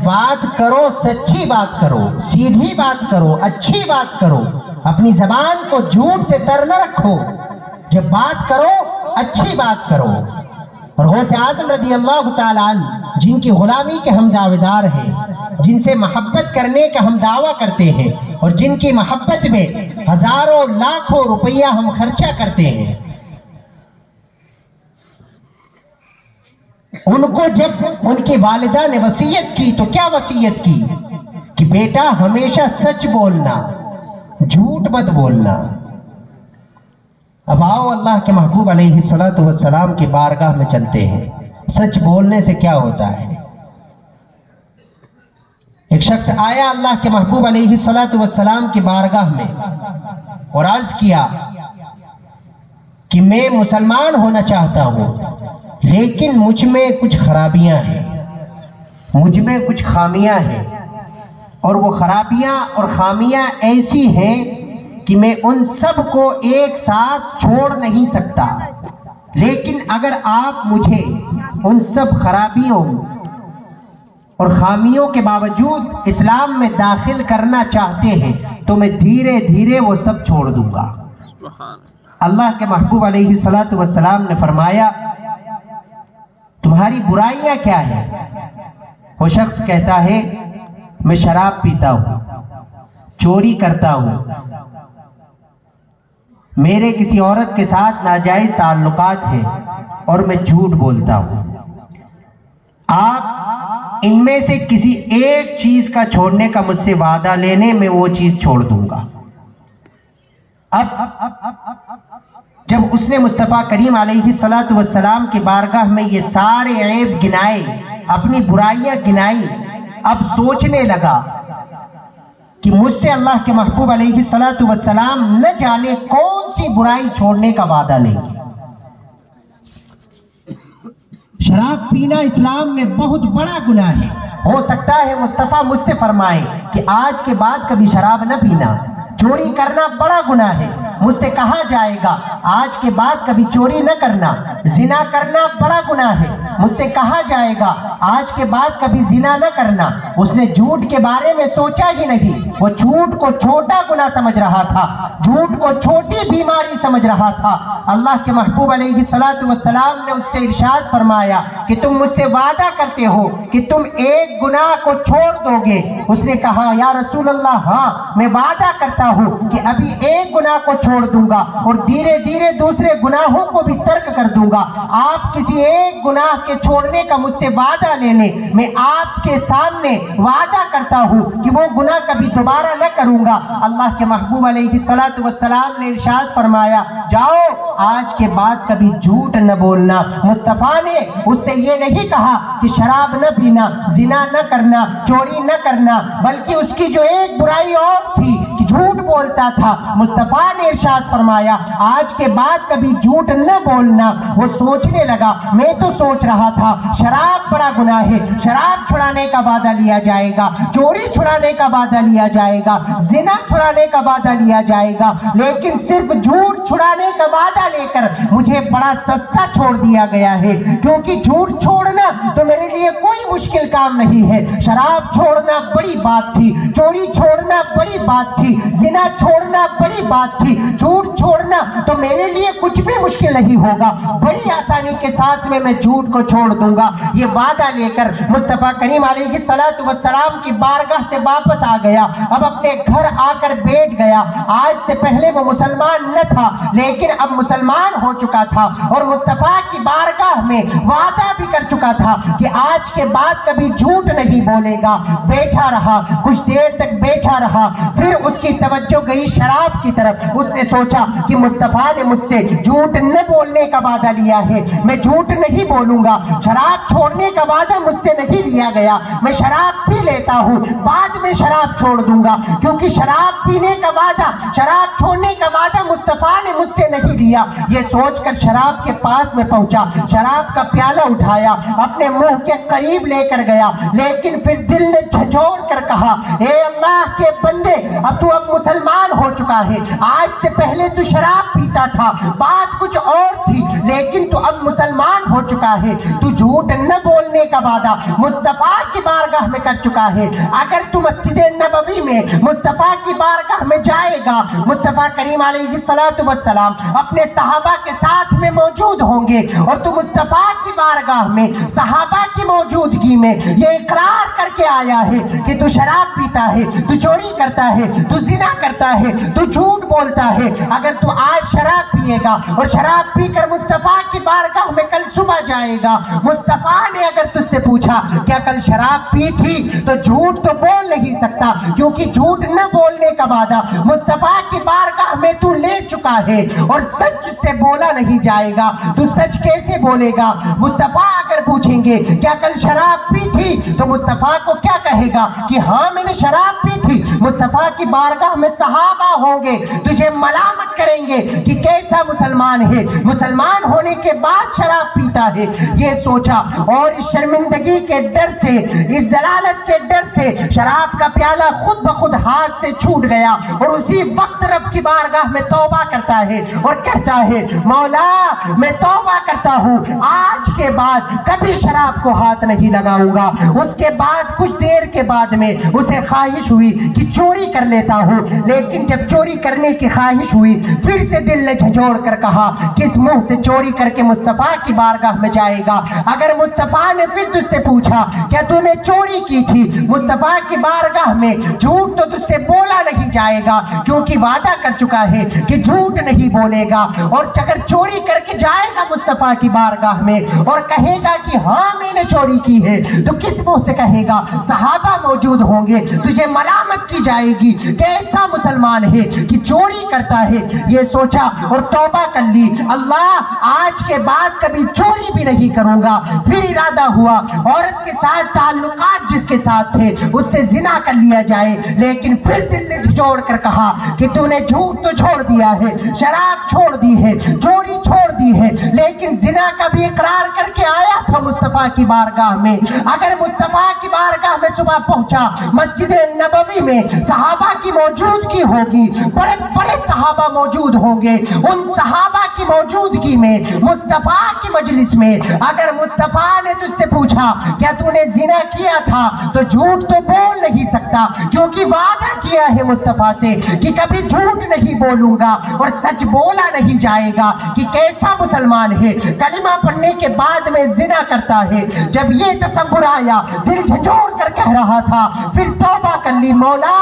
بات کرو سچی بات کرو، سیدھی بات کرو، اچھی بات کرو، اپنی زبان کو جھوٹ سے تر نہ رکھو، جب بات کرو اچھی بات کرو۔ اور غوث اعظم رضی اللہ تعالیٰ عنہ جن کی غلامی کے ہم دعویدار ہیں، جن سے محبت کرنے کا ہم دعویٰ کرتے ہیں، اور جن کی محبت میں ہزاروں لاکھوں روپیہ ہم خرچہ کرتے ہیں، ان کو جب ان کی والدہ نے وصیت کی تو کیا وصیت کی کہ بیٹا ہمیشہ سچ بولنا، جھوٹ مت بولنا۔ اب آؤ اللہ کے محبوب علیہ السلام کی بارگاہ میں چلتے ہیں، سچ بولنے سے کیا ہوتا ہے۔ ایک شخص آیا اللہ کے محبوب علیہ السلام کی بارگاہ میں اور عرض کیا کہ میں مسلمان ہونا چاہتا ہوں، لیکن مجھ میں کچھ خرابیاں ہیں، مجھ میں کچھ خامیاں ہیں، اور وہ خرابیاں اور خامیاں ایسی ہیں کہ میں ان سب کو ایک ساتھ چھوڑ نہیں سکتا، لیکن اگر آپ مجھے ان سب خرابیوں اور خامیوں کے باوجود اسلام میں داخل کرنا چاہتے ہیں تو میں دھیرے دھیرے وہ سب چھوڑ دوں گا۔ اللہ کے محبوب علیہ السلام نے فرمایا تمہاری برائیاں کیا ہیں؟ وہ شخص کہتا ہے میں شراب پیتا ہوں، چوری کرتا ہوں، میرے کسی عورت کے ساتھ ناجائز تعلقات ہیں، اور میں جھوٹ بولتا ہوں۔ آپ ان میں سے کسی ایک چیز کا چھوڑنے کا مجھ سے وعدہ لینے میں وہ چیز چھوڑ دوں گا۔ اب جب اس نے مصطفیٰ کریم علیہ السلام کی بارگاہ میں یہ سارے عیب گنائے، اپنی برائیاں گنائی، اب سوچنے لگا کہ مجھ سے اللہ کے محبوب علیہ السلام نہ جانے کون سی برائی چھوڑنے کا وعدہ لیں گے۔ شراب پینا اسلام میں بہت بڑا گناہ ہے، ہو سکتا ہے مصطفیٰ مجھ سے فرمائے کہ آج کے بعد کبھی شراب نہ پینا۔ چوری کرنا بڑا گناہ ہے، مجھ سے کہا جائے گا آج کے بعد کبھی چوری نہ کرنا۔ زنا کرنا بڑا گناہ ہے، مجھ سے کہا جائے گا آج کے بعد کبھی زنا نہ کرنا۔ اس نے جھوٹ کے بارے میں سوچا ہی نہیں، وہ جھوٹ کو چھوٹا گناہ سمجھ رہا تھا، جھوٹ کو چھوٹی بیماری سمجھ رہا تھا۔ اللہ کے محبوب علیہ السلام نے اس سے ارشاد فرمایا کہ تم مجھ سے وعدہ کرتے ہو کہ تم ایک گناہ کو چھوڑ دو گے؟ اس نے کہا یا رسول اللہ ہاں، میں وعدہ کرتا ہوں کہ ابھی ایک گناہ کو چھوڑ دوں گا اور دھیرے دھیرے دوسرے گناہوں کو بھی ترک کر دوں گا۔ آپ کسی ایک گناہ کے چھوڑنے کا مجھ سے وعدہ لے لیں، میں آپ کے سامنے وعدہ کرتا ہوں کہ وہ گناہ کبھی دوبارہ نہ کروں گا۔ اللہ کے محبوب علیہ السلام نے ارشاد فرمایا جاؤ آج کے بعد کبھی جھوٹ نہ بولنا۔ مصطفیٰ نے اس سے یہ نہیں کہا کہ شراب نہ پینا، زنا نہ کرنا، چوری نہ کرنا، بلکہ اس کی جو ایک برائی اور تھی کہ جھوٹ بولتا تھا، مصطفیٰ نے ارشاد فرمایا آج کے بعد کبھی جھوٹ نہ بولنا۔ وہ سوچنے لگا میں تو سوچ رہا تھا شراب بڑا گناہ ہے، شراب چھڑانے کا وعدہ لیا جائے گا، چوری چھڑانے کا وعدہ لیا جائے گا، زنا چھڑانے کا وعدہ لیا جائے گا، لیکن صرف جھوٹ چھڑانے کا وعدہ لے کر مجھے بڑا سستا چھوڑ دیا گیا ہے، کیونکہ جھوٹ چھوڑنا تو میرے لیے کوئی مشکل کام نہیں ہے۔ شراب چھوڑنا بڑی بات تھی، چوری چھوڑنا بڑی بات تھی، زنا چھوڑنا بڑی بات تھی، جھوٹ چھوڑنا تو میرے لیے کچھ بھی مشکل نہیں ہوگا، بڑی آسانی کے ساتھ میں جھوٹ کو چھوڑ دوں گا۔ یہ وعدہ لے کر مصطفیٰ کریم علیہ السلام کی بارگاہ سے واپس آ گیا، اب اپنے گھر آ کر بیٹھ گیا۔ آج سے پہلے وہ مسلمان نہ تھا، لیکن اب مسلمان ہو چکا تھا اور مصطفیٰ کی بارگاہ میں وعدہ بھی کر چکا تھا کہ آج کے بعد کبھی جھوٹ نہیں بولے گا۔ بیٹھا رہا، کچھ دیر تک بیٹھا رہا، پھر اس کی توجہ گئی شراب کی طرف۔ اس نے سوچا کہ مصطفیٰ نے مجھ سے جھوٹ نہ بولنے کا وعدہ لیا ہے، میں جھوٹ نہیں بولوں گا، شراب چھوڑنے کا وعدہ مجھ سے نہیں لیا گیا، میں شراب پی لیتا ہوں، بعد میں شراب چھوڑ دوں گا، کیونکہ شراب پینے کا وعدہ، شراب چھوڑنے کا وعدہ مصطفیٰ نے مجھ سے نہیں لیا۔ یہ سوچ کر شراب کے پاس میں پہنچا، شراب کا پیالہ اٹھایا، اپنے منہ کے قریب لے کر گیا، لیکن پھر دل نے جھنجھوڑ کر کہا اے اللہ کے بندے، اب تو अब मुसलमान हो चुका है। आज से पहले तू शराब पीता था, बात कुछ और थी, लेकिन तू अब मुसलमान हो चुका है। तू झूठ न बोलने का वादा मुस्तफा की बारगाह में कर चुका है। अगर तू मस्जिद नबवी में मुस्तफा की बारगाह में जाएगा, मुस्तफा करीम अलैहिस्सलातु वस्सलाम अपने सहाबा के साथ में मौजूद होंगे और तू मुस्तफा की बारगाह में सहाबा की मौजूदगी में ये इकरार करके आया है कि तू शराब पीता है, तू चोरी करता है, तू जिना करता है, तू झूठ बोलता है। अगर तू आज शराब पिएगा और शराब पीकर मुस्तफा की बारगाह में कल सुबह जाएगा, मुस्तफा ने अगर तुझसे पूछा क्या कल शराब पी थी, तो झूठ तो बोल नहीं सकता, क्योंकि झूठ न बोलने का वादा मुस्तफा की बारगाह में तू ले चुका है और सच तुझसे बोला नहीं जाएगा। तू सच कैसे बोलेगा? मुस्तफा अगर पूछेंगे क्या कल शराब पी थी, तो मुस्तफा को क्या कहेगा कि हाँ मैंने शराब पी थी। मुस्तफा की बारगाह में सहाबा होंगे, तुझे मलामत करेंगे कि कैसा मुसलमान है, मुसलमान होने के बाद शराब पीता है। ये सोचा और इस शर्मिंदगी के डर से, इस जलालत के डर से शराब का प्याला खुद ब खुद हाथ से छूट गया और उसी वक्त रब की बारगाह में तौबा करता है और कहता है मौला मैं तौबा करता हूँ, आज के बाद कभी शराब को हाथ नहीं लगाऊंगा। उसके बाद कुछ देर के बाद में उसे ख्वाहिश हुई कि चोरी कर लेता हूँ, लेकिन जब चोरी करने की ख्वाहिश हुई फिर से दिल ने झंझोड़ कर कहा किस मुंह से चोरी करके मुस्तफा की बारगाह में जाएगा। अगर मुस्तफा ने फिर तुझसे पूछा क्या तूने चोरी की थी, मुस्तफा की बारगाह में झूठ तो तुझसे बोला नहीं जाएगा, क्योंकि वादा कर चुका है कि झूठ नहीं बोलेगा। और अगर चोरी करके जाएगा मुस्तफा की बारगाह में और कहेगा कि हाँ मैंने चोरी की है, तो किस मुंह से कहेगा? सहाबा मौजूद होंगे, तुझे मलामत की जाएगी कैसा मुसलमान है कि चोरी करता है। ये सोचा और तौबा कर ली, अल्लाह आज के बाद कभी चोरी भी नहीं करूंगा। फिर इरादा हुआ औरत के साथ ताल्लुकात जिसके साथ थे उससे जिना कर लिया जाए, लेकिन फिर दिल ने झिझोड़ कर कहा कि तूने झूठ तो छोड़ दिया है, शराब छोड़ दी है, चोरी छोड़ दी है, लेकिन जिना का भी इकरार करके आया था मुस्तफा की बारगाह में। अगर मुस्तफा की बारगाह में सुबह पहुंचा, मस्जिद नबवी में सहाबा की मौजूदगी होगी, बड़े बड़े सहाबा मौजूद होंगे, उन सहाबा की मौजूदगी में मुस्तफा की मजलिस में अगर मुस्तफा ने तुझसे पूछा क्या तूने जिना किया था, तो झूठ तो बोल नहीं सकता, क्योंकि वादा किया है मुस्तफा से कि कभी झूठ नहीं बोलूंगा और सच बोला नहीं जाएगा कि कैसा मुसलमान है, कलिमा पढ़ने के बाद में जिना करता है। जब ये तसव्वुर आया, दिल झंझोड़ कर कह रहा था, फिर तौबा कर ली, मौला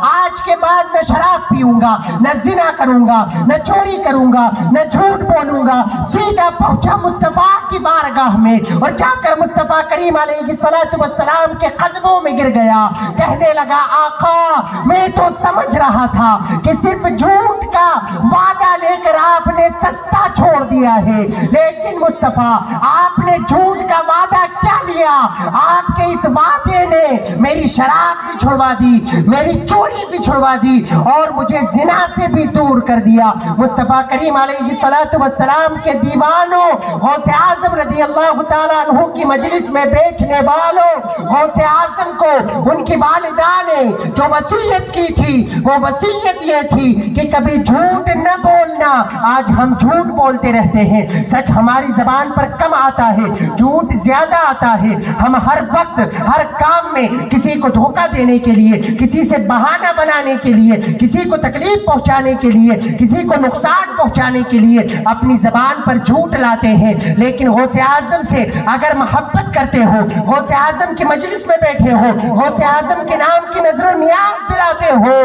आज के बाद न शराब पीऊंगा, न जिना करूंगा, न चोरी करूंगा, न झूठ बोलूंगा। सीधा पहुंचा मुस्तफा की बारगाह में और जाकर मुस्तफा करीम अलैहिस्सलातु वस्सलाम के कदमों में गिर गया। कहने लगा आका मैं तो समझ रहा था कि सिर्फ झूठ का वादा लेकर आपने सस्ता छोड़ दिया है, लेकिन मुस्तफा आपने झूठ का वादा क्या लिया? आपके इस वादे ने मेरी शराब भी छुड़वा दी, मेरी चोरी भी छुड़वा दी और मुझे जिना से भी दूर कर दिया। मुस्तफा करीम अलैहिस्सलातु वस्सलाम के दीवानों, गौसे आजम रज़ी अल्लाह ताला अन्हु की मजलिस में बैठने वालों, गौसे आजम को उनकी वालिदा ने जो वसीयत की थी वो वसीयत ये थी कि कभी झूठ न बोलना। आज हम झूठ बोलते रहते हैं, सच हमारी जबान पर कम आता है, झूठ ज्यादा आता है। हम हर वक्त हर काम में किसी को धोखा देने के लिए, किसी से बहाना बनाने के लिए, किसी को तकलीफ पहुंचाने के लिए, किसी को नुकसान पहुंचाने के लिए अपनी जबान पर झूठ लाते हैं। लेकिन गौसे आजम से अगर मोहब्बत करते हो, गौसे आजम की मजलिस में बैठे हो, गौसे आजम के नाम की नजर नियाज दिलाते हो,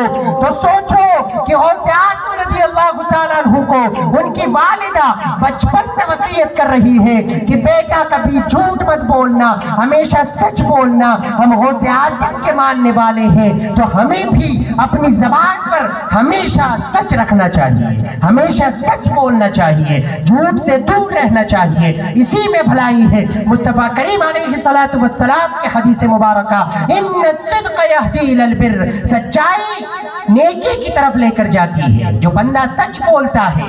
तो सोचो कि गौसे आजम रज़ी अल्लाह ताला अन्हु को उनकी वालिदा बचपन में वसीयत कर रही है कि बेटा कभी झूठ मत बोलना, हमेशा सच बोलना। हम गौसे आजम के मानने वाले हैं तो हमें भी अपनी जबान पर हमेशा सच रखना चाहिए, हमेशा सच बोलना चाहिए, झूठ से दूर रहना चाहिए, इसी में भलाई है। मुस्तफा करीम अलैहिस्सलातु वस्सलाम के हदीस मुबारका इन्न सिद्क़ यहदी इलल बिर्र, सच्चाई नेकी की तरफ लेकर जाती है। जो बंदा सच बोलता है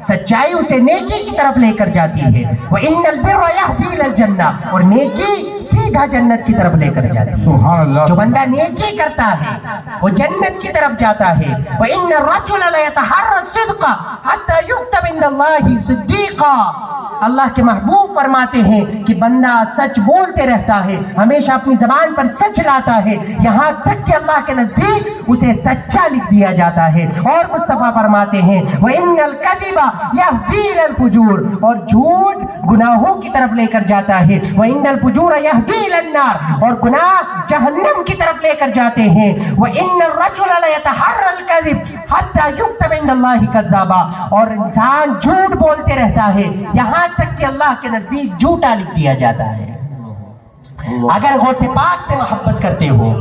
सच्चाई उसे नेकी की तरफ लेकर जाती है। व इन्नल बिर्रा यहदी इलल जन्नह, और नेकी सीधा जन्नत की तरफ लेकर जाती है। जो बंदा नेकी करता है वो जन्नत की तरफ जाता है। व इन्न रजुल ला यतहर्रा सिद्क़ा हत्ता युक्तब इंदल्लाहि सिद्दीक़ा, अल्लाह के महबूब फरमाते हैं कि बंदा सच बोलते रहता है, हमेशा अपनी जबान पर सच लाता है, यहाँ तक कि अल्लाह के नजदीक उसे सच्चा लिख दिया जाता है। और मुस्तफ़ा फरमाते हैं व इन्नल कज़िबा यहदी इलल फुजूर, और झूठ गुनाहों की तरफ लेकर जाता है। व इन्नल फुजूर यहदी इलन नार, और गुनाह जहन्नम की तरफ लेकर जाते हैं। व इन्नर रजुल ला यतहर्रल कज़िब हत्ता युक्तब इंदल्लाहि कज़्ज़ाबा, और इंसान झूठ बोलते रहता है, यहाँ तक कि अल्लाह के नजदीक झूठा लिख दिया जाता है। अगर गौसे पाक से मोहब्बत करते हो,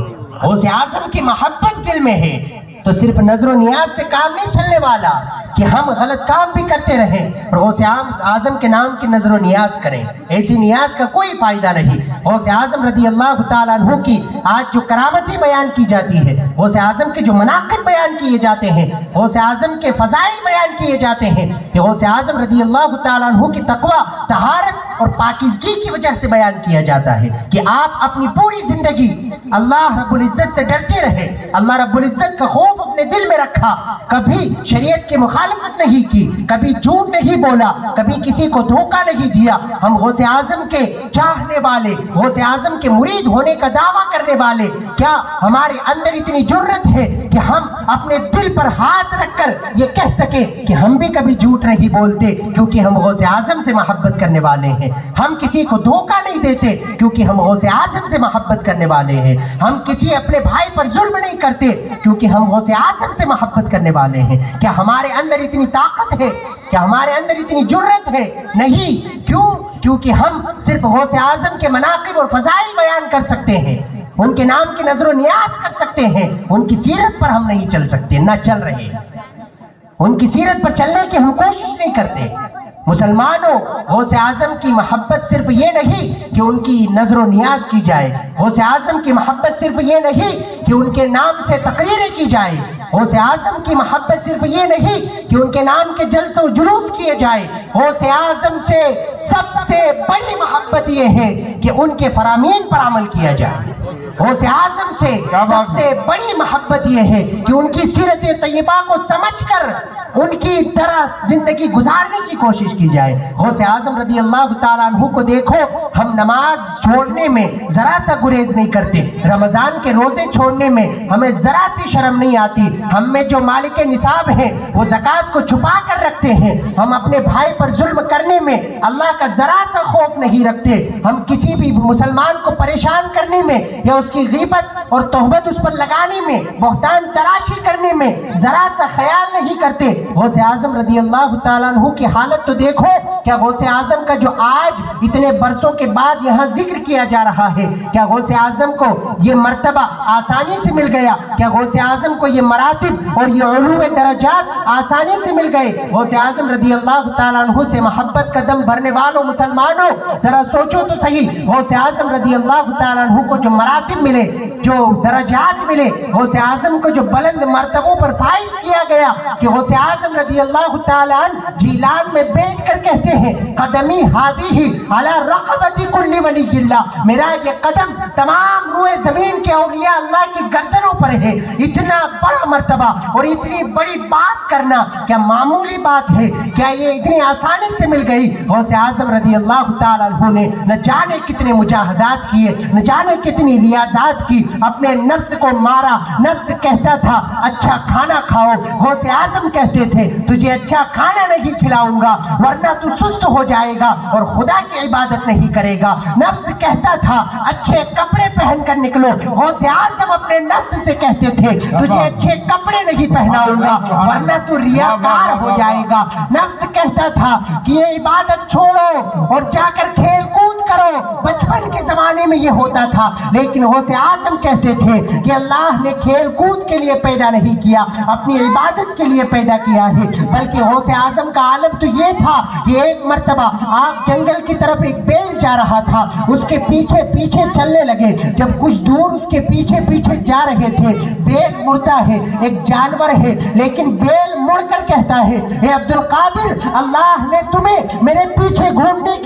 गौसे आजम की मोहब्बत दिल में है, तो सिर्फ नजर नियाज से काम नहीं चलने वाला कि हम गलत काम भी करते रहें और गौसे आजम के नाम की नजर नियाज करें। ऐसी नियाज का कोई फायदा नहीं। गौसे आजम रदी अल्लाह तआला अन्हु की आज जो करामतें बयान की जाती है, गौसे आजम के जो मनाक़िब बयान किए जाते हैं, गौसे आजम के फजाइल बयान किए जाते हैं, ये गौसे आजम रदी अल्लाह तआला अन्हु की तकवा, तहारत और पाकीज़गी की वजह से बयान किया जाता है कि आप अपनी पूरी जिंदगी अल्लाह रब्बुल इज्जत से डरते रहे, अल्लाह रब्बुल इज्जत का खौफ अपने दिल में रखा, कभी शरीयत की मुखालफत नहीं की, कभी झूठ नहीं बोला, कभी किसी को धोखा नहीं दिया। हम गौसे आजम के चाहने वाले, गौसे आजम के मुरीद होने का दावा करने वाले, क्या हमारे अंदर इतनी जुर्रत है कि हम अपने दिल पर हाथ रखकर ये कह सके कि हम भी कभी झूठ नहीं बोलते क्योंकि हम गौसे आजम से मोहब्बत करने वाले हैं। हम किसी को धोखा नहीं देते क्योंकि हम गौसे आजम से मोहब्बत करने वाले हैं। हम किसी अपने भाई पर जुल्म नहीं करते क्योंकि हम गौसे आजम से मोहब्बत करने वाले हैं। क्या हमारे अंदर इतनी ताकत है? क्या हमारे अंदर इतनी जुर्रत है? नहीं। क्यों? क्योंकि हम सिर्फ गौसे आजम के मनाक़िब और फज़ाइल बयान कर सकते हैं, उनके नाम की नजर नियाज कर सकते हैं, उनकी सीरत पर हम नहीं चल सकते, ना चल रहे। उनकी सीरत पर चलने की हम कोशिश नहीं करते। मुसलमानों, गौसे आजम की मोहब्बत सिर्फ ये नहीं कि उनकी नजर नियाज की जाए, गौसे आजम की मोहब्बत सिर्फ ये नहीं कि उनके नाम से तकरीरें की जाए, गौसे आजम की मोहब्बत सिर्फ ये नहीं कि उनके नाम के जलसे और जुलूस किए जाए। गौसे आजम से सबसे बड़ी मोहब्बत ये है कि उनके फरामीन पर अमल किया जाए। गौसे आजम से सबसे बड़ी मोहब्बत ये है कि उनकी सीरत तैयबा को समझकर उनकी तरह जिंदगी गुजारने की कोशिश की जाए। गौसे आजम रदी अल्लाह तआला अन्हु को देखो, हम नमाज छोड़ने में जरा सा गुरेज नहीं करते, रमजान के रोजे छोड़ने में हमें जरा सी शर्म नहीं आती। हम में जो मालिक निसाब है वो ज़कात को छुपा कर रखते हैं। हम अपने भाई पर जुल्म करने में अल्लाह का जरा सा खौफ नहीं रखते। हम किसी भी मुसलमान को परेशान करने में या उसकी गीबत और तोहबत उस पर लगाने में, बहतान तराशी करने में जरा सा ख्याल नहीं करते। गौसे आजम रदी अल्लाह तआला अन्हु की हालत तो देखो। क्या गौसे आजम का जो आज इतने बरसों के बाद यहाँ जिक्र किया जा रहा है, क्या गौसे आजम को ये मर्तबा आसानी से मिल गया? क्या गौसे आजम को ये मरातिब और ये उलूए दरजात आसानी से मिल गए? गौसे आजम रदी अल्लाह तआला अन्हु से मोहब्बत का दम भरने वालों मुसलमानों, जरा सोचो तो सही। गौसे आजम रदी अल्लाह तआला अन्हु को जो मरातिब मिले, जो दरजात मिले, गौसे आजम को जो बुलंद मर्तबों पर फाइज किया गया कि गौसे आजम रदी अल्लाह तआला अन्हु जीलान में बैठ कर कहते हैं, कदमी हादी ही अला रक़बती कुल्ली वलिय्यिल्लाह, मेरा ये कदम तमाम रूए जमीन के औलिया अल्लाह की गर्दनों पर है। इतना बड़ा मर्तबा और इतनी बड़ी बात करना क्या मामूली बात है? क्या ये इतनी आसानी से मिल गई? गौसे आजम रदी अल्लाह तआला अन्हु ने न जाने कितने मुजाहदात किए, न जाने कितनी रियाजात की, अपने नफ्स को मारा। नफ्स कहता था अच्छा खाना खाओ, गौसे आजम कहते थे तुझे अच्छा खाना नहीं खिलाऊंगा वरना तू सुस्त हो जाएगा और खुदा की इबादत नहीं करेगा। नफ्स कहता था अच्छे कपड़े पहन कर निकलो, गौसे आजम अपने नफ्स से कहते थे तुझे अच्छे कपड़े नहीं पहनाऊंगा वरना तू रियाकार हो जाएगा। नफ्स कहता था कि ये इबादत छोड़ो और जाकर खेल कूद करो, बचपन बचपन के ज़माने में ये होता था, लेकिन गौसे आज़म कहते थे कि अल्लाह ने खेल कूद के लिए पैदा नहीं किया, अपनी इबादत के लिए पैदा किया है। बल्कि गौसे आज़म का आलम तो ये था कि एक मर्तबा आप जंगल की तरफ एक बैल जा रहा था, उसके पीछे पीछे चलने लगे। जब कुछ दूर उसके पीछे पीछे जा रहे थे, बैल मुड़ता है, एक जानवर है, लेकिन बैल मुड़कर कहता है, हे अब्दुल कादिर, अल्लाह ने तुम्हें मेरे पीछे घूमने